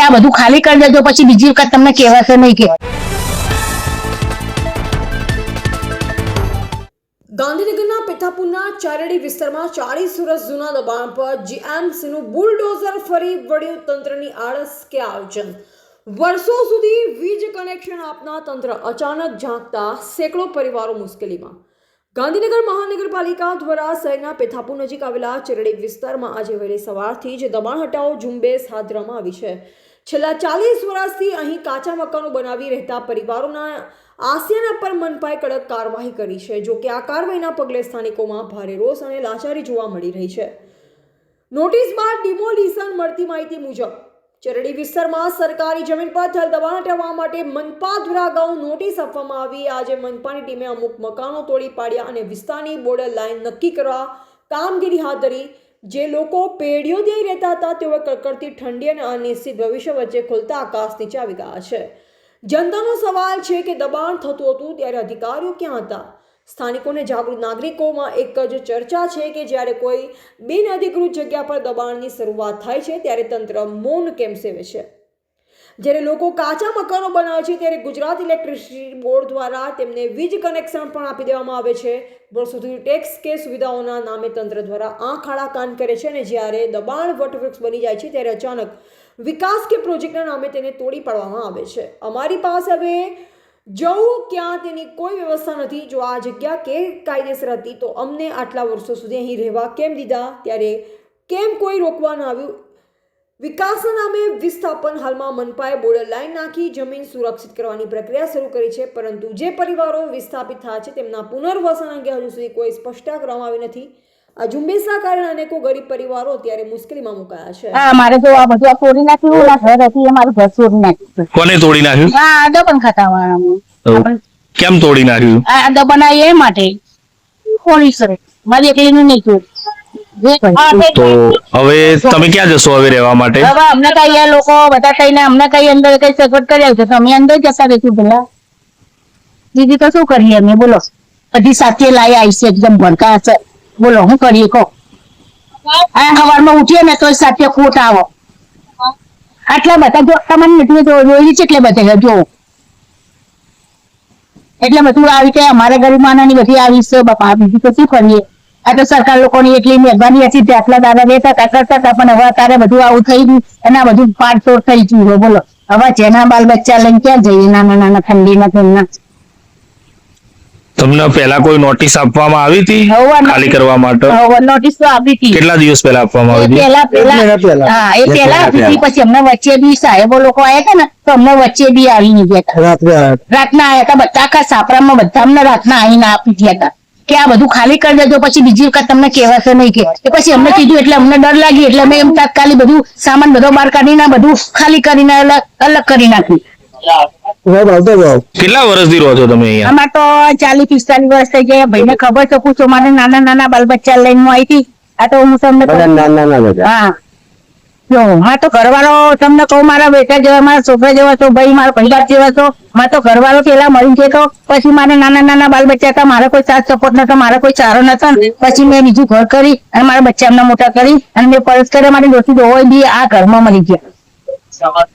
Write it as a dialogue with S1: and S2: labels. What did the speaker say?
S1: આ બધું ખાલી કરી દેજો, પછી બીજી વખત તમને કહેવાશે નહીં કે.
S2: ગાંધીનગરના પેથાપુરના ચારડી વિસ્તારમાં 40 વર્ષ જૂના દબાણ પર જીએમસીનું બુલડોઝર ફરી વળ્યું. તંત્રની આળસ કે આયોજન. વર્ષો સુધી વીજ કનેક્શન આપનાર તંત્ર અચાનક ઝાંકતા સેંકડો પરિવારો મુશ્કેલીમાં. ગાંધીનગર મહાનગરપાલિકા દ્વારા શહેરના પેથાપુર નજીક આવેલા ચરડી વિસ્તારમાં આજે વહેલી સવારથી જ દબાણ હટાવો ઝુંબેશ હાથ ધરવામાં આવી છે. છેલ્લા 40 વર્ષથી અહીં કાચા મકાનો બનાવી રહેતા પરિવારોના આસિયાના પર મનપાએ કડક કાર્યવાહી કરી છે. જો કે આ કાર્યવાહીના પગલે સ્થાનિકોમાં ભારે રોષ અને લાચારી જોવા મળી રહી છે. નોટિસ બાદ ડિમોલિશન. મળતી માહિતી મુજબ ચરડી વિસ્તારમાં સરકારી જમીન પર થયેલ દબાણ હટાવવા માટે મનપા દ્વારા અગાઉ નોટિસ આપવામાં આવી. આજે મનપાની ટીમે અમુક મકાનો તોડી પાડ્યા અને વિસ્તારની બોર્ડર લાઇન નક્કી કરવા કામગીરી હાથ ધરી. જે લોકો પેઢીઓથી રહેતા હતા તેઓ કડકડતી ઠંડી અને અનિશ્ચિત ભવિષ્ય વચ્ચે ખુલતા આકાશ નીચે આવી ગયા છે. જનતાનો સવાલ છે કે દબાણ થતું હતું ત્યારે અધિકારીઓ ક્યાં હતા? સ્થાનિકોને જાગૃત નાગરિકોમાં એક જ ચર્ચા છે કે જ્યારે કોઈ બિનઅધિકૃત જગ્યા પર દબાણની શરૂઆત થાય છે ત્યારે તંત્ર મૌન કેમ સેવે છે? જ્યારે લોકો કાચા મકાનો બનાવે છે ત્યારે ગુજરાત ઇલેક્ટ્રિસિટી બોર્ડ દ્વારા તેમને વીજ કનેક્શન પણ આપી દેવામાં આવે છે. વર્ષોથી ટેક્સ કે સુવિધાઓના નામે તંત્ર દ્વારા આંખ આડા કાન કરે છે અને જ્યારે દબાણ વટવૃક્ષ બની જાય છે ત્યારે અચાનક વિકાસ કે પ્રોજેક્ટના નામે તેને તોડી પાડવામાં આવે છે. અમારી પાસે હવે જવું ક્યાં તેની કોઈ વ્યવસ્થા નથી. જો આ જગ્યા ગેરકાયદેસર હતી તો અમને આટલા વર્ષો સુધી અહીં રહેવા કેમ દીધા? ત્યારે કેમ કોઈ રોકવા ન આવ્યું? વિકાસના નામે વિસ્થાપન. હાલમાં મનપાએ બોર્ડર લાઇન નાખી જમીન સુરક્ષિત કરવાની પ્રક્રિયા શરૂ કરી છે, પરંતુ જે પરિવારો વિસ્થાપિત થયા છે તેમના પુનર્વસન અંગે હજુ સુધી કોઈ સ્પષ્ટતા કરવામાં આવી નથી. આ ઝુંબેશના કારણે અનેકો ગરીબ પરિવારો અત્યારે મુશ્કેલીમાં મુકાયા છે.
S1: મારે તો આ બધું તોડી નાખ્યું. ઘર હતી એ મારું ઘર તોડી નાખ્યું.
S3: કોને તોડી નાખ્યું?
S1: આ દબન ખાતા.
S3: કેમ તોડી નાખ્યું?
S1: આ દબન એ માટે પોલીસ મારી એકલીનું નહીં તોડ.
S3: તો હવે તમે ક્યાં જશો હવે રહેવા માટે?
S1: હવે અમને કઈ આ લોકો બધા કહીને અમને કઈ અંદર કઈ સગવડ કરી આવશે તો અમે અંદર જતા રહીશું. પેલા દીદી તો શું કરીએ અમે? બોલો, બધી સાથે લાવી આવી છે એકદમ ભડકા છે. બોલો શું કરીએ કહો? આ સવારમાં ઉઠીએ ને તો સાથે ખોટ આવો. આટલા બધા જો તમને નથી જોઈ છે એટલે બધા જો એટલે બધું આવી કે અમારા ગરીબ માનવની બધી આવી છે બાપા. બીજું તો શું કરીએ? આ તો સરકાર લોકોની એટલી મહેરબાની હતી તે આટલા દાદા રહેતા કરતા હતા, પણ હવે અત્યારે બધું આવું થઈ ગયું અને બધું પાડતોડ થઈ ગયું. બોલો હવે જેના બાલ બચ્ચા લઈને ક્યાં જઈએ? નાના નાના ઠંડીના તેમના.
S3: તમને પહેલા કોઈ નોટિસ આપવામાં આવી હતી ખાલી કરવા માટે?
S1: નોટિસ તો આપી હતી.
S3: કેટલા દિવસ પહેલા આપવામાં આવી હતી?
S1: હા, એ પહેલા આપી હતી. પછી અમને વચ્ચે બી સાહેબો લોકો આવ્યા હતા ને તો અમને વચ્ચે બી આવી ગયા હતા. રાતના આવ્યા હતા બધા આખા સાપરામાં બધા અમને રાતના આવીને આપી ગયા હતા કે આ બધું ખાલી કરી દેજો, પછી બીજી વખત તમને કહેવાશે નહીં કે. પછી અમને કીધું એટલે અમને ડર લાગી એટલે અમે એમ તાત્કાલિક બધું સામાન બધો બહાર કાઢીને બધું ખાલી કરીને અલગ કરી નાખ્યું.
S3: કેટલા વર્ષથી રહો છો તમે અહીંયા?
S1: આમાં તો 40-45 વર્ષ થઈ ગયા. ભાઈને ખબર છે, પૂછો. મારે નાના નાના બાલ બચ્ચા લઈને હું આવી હતી. આ તો હું તમને હા જો હા તો ઘરવાળો તમને કહું, મારા બેટા જેવા મારા છોકરા જેવા છો ભાઈ, મારા પરિવાર જેવા છો. મારે તો ઘરવાળો પેલા મરી ગયો તો પછી મારે નાના નાના બાલ બચ્ચા હતા. મારે કોઈ સાથ સપોર્ટ નતો, મારે કોઈ ચારો નતો. પછી મેં બીજું ઘર કરી અને મારા બચ્ચા એમના મોટા કરી અને મેં પરસ કર્યા. મારી દોસ્તી હોય બી આ ઘરમાં મરી ગયા.